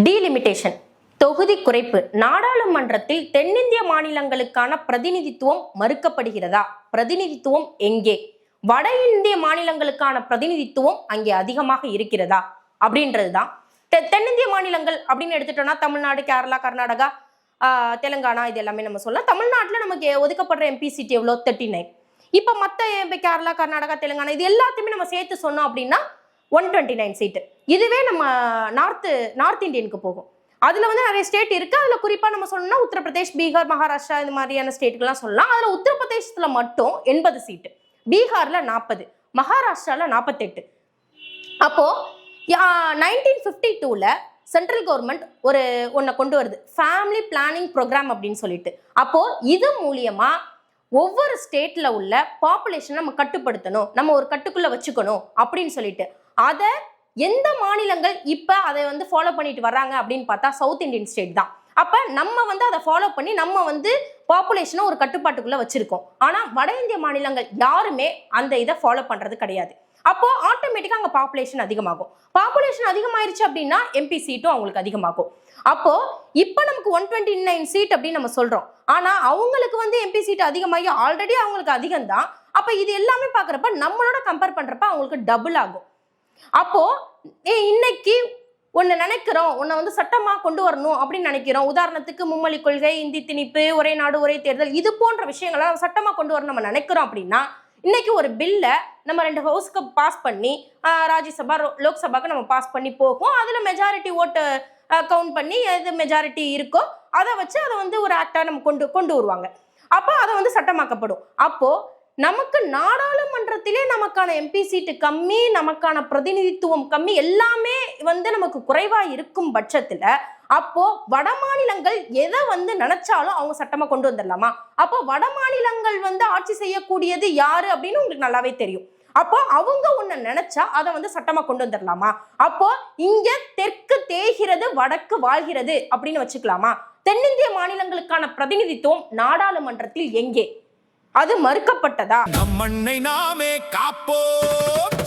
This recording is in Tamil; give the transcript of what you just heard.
டீலிமிட்டேஷன் தொகுதி குறைப்பு நாடாளுமன்றத்தில் தென்னிந்திய மாநிலங்களுக்கான பிரதிநிதித்துவம் மறுக்கப்படுகிறதா? பிரதிநிதித்துவம் எங்கே? வட இந்திய மாநிலங்களுக்கான பிரதிநிதித்துவம் அங்கே அதிகமாக இருக்கிறதா அப்படின்றதுதான். தென்னிந்திய மாநிலங்கள் அப்படின்னு எடுத்துட்டோம்னா தமிழ்நாடு, கேரளா, கர்நாடகா, தெலுங்கானா இது எல்லாமே நம்ம சொல்லலாம். தமிழ்நாட்டில் நமக்கு ஒதுக்கப்படுற எம்பி சீட் எவ்வளோ? 39. இப்போ மற்ற கேரளா, கர்நாடகா, தெலுங்கானா இது எல்லாத்தையுமே நம்ம சேர்த்து சொன்னோம் அப்படின்னா 129 சீட்டு. இதுவே நம்ம நார்த் இந்தியனுக்கு போகும். அதுல வந்து நிறைய ஸ்டேட் இருக்கு. அதுல குறிப்பா நம்ம சொல்லணும்னா உத்தரப்பிரதேஷ், பீகார், மகாராஷ்டிரா இந்த மாதிரியான ஸ்டேட்டுக்கெல்லாம் சொல்லலாம். அதுல உத்தரப்பிரதேசத்துல மட்டும் 80 சீட்டு, பீகார்ல 40, மகாராஷ்டிரால 48. அப்போ 1952ல சென்ட்ரல் கவர்மெண்ட் ஒன்றை கொண்டு வருது, ஃபேமிலி பிளானிங் ப்ரோக்ராம் அப்படின்னு சொல்லிட்டு. அப்போ இது மூலியமா ஒவ்வொரு ஸ்டேட்ல உள்ள பாப்புலேஷனை நம்ம கட்டுப்படுத்தணும், நம்ம ஒரு கட்டுக்குள்ள வச்சுக்கணும் அப்படின்னு சொல்லிட்டு அதை எந்த மாநிலங்கள் இப்ப அதை வந்து ஃபாலோ பண்ணிட்டு வர்றாங்க அப்படின்னு பார்த்தா சவுத் இந்தியன் ஸ்டேட் தான். அப்ப நம்ம வந்து அதை ஃபாலோ பண்ணி நம்ம வந்து பாப்புலேஷனை ஒரு கட்டுப்பாட்டுக்குள்ள வச்சிருக்கோம். ஆனா வட இந்திய மாநிலங்கள் யாருமே அந்த இதை ஃபாலோ பண்றது கிடையாது. அப்போ ஆட்டோமேட்டிக்கா அங்க பாப்புலேஷன் அதிகமாகும். பாப்புலேஷன் அதிகமாயிருச்சு அப்படின்னா எம்பி சீட்டும் அவங்களுக்கு அதிகமாகும். அப்போ இப்ப நமக்கு 129 சீட் அப்படின்னு நம்ம சொல்றோம். ஆனா அவங்களுக்கு வந்து எம்பி சீட் அதிகமாகி ஆல்ரெடி அவங்களுக்கு அதிகம் தான். அப்ப இது எல்லாமே பாக்குறப்ப நம்மளோட கம்பேர் பண்றப்ப அவங்களுக்கு டபுள் ஆகும். அப்போ இன்னைக்கு ஒன்னு நினைக்கிறோம், உன்னை வந்து சட்டமா கொண்டு வரணும் அப்படின்னு நினைக்கிறோம். உதாரணத்துக்கு மும்மொழி கொள்கை, இந்தி திணிப்பு, ஒரே நாடு ஒரே தேர்தல், இது போன்ற விஷயங்களை சட்டமா கொண்டு வரணும் நம்ம நினைக்கிறோம் அப்படின்னா இன்னைக்கு ஒரு பில்ல நம்ம 2 ஹவுஸ்க்கு பாஸ் பண்ணி ராஜ்யசபா, லோக்சபாக்கு நம்ம பாஸ் பண்ணி போகும். அதுல மெஜாரிட்டி ஓட்டு கவுண்ட் பண்ணி எது மெஜாரிட்டி இருக்கோ அதை வச்சு அதை வந்து ஒரு ஆக்டா நம்ம கொண்டு வருவாங்க. அப்போ அதை வந்து சட்டமாக்கப்படும். அப்போ நமக்கு நாடாளுமன்றத்திலே நமக்கான எம்பி சீட்டு கம்மி, நமக்கான பிரதிநிதித்துவம் கம்மி, எல்லாமே வந்து நமக்கு குறைவா இருக்கும் பட்சத்துல அப்போ வட மாநிலங்கள் எதை வந்து நினைச்சாலும் அவங்க சட்டமா கொண்டு வந்துடலாமா? அப்போ வட மாநிலங்கள் வந்து ஆட்சி செய்யக்கூடியது யாரு அப்படின்னு உங்களுக்கு நல்லாவே தெரியும். அப்போ அவங்க ஒண்ணு நினைச்சா அதை வந்து சட்டமா கொண்டு வந்துடலாமா? அப்போ இங்க தெற்கு தேய்கிறது வடக்கு வாழ்கிறது அப்படின்னு வச்சுக்கலாமா? தென்னிந்திய மாநிலங்களுக்கான பிரதிநிதித்துவம் நாடாளுமன்றத்தில் எங்கே? அது மறுக்கப்பட்டதா? நம் மண்ணை நாமே காப்போம்.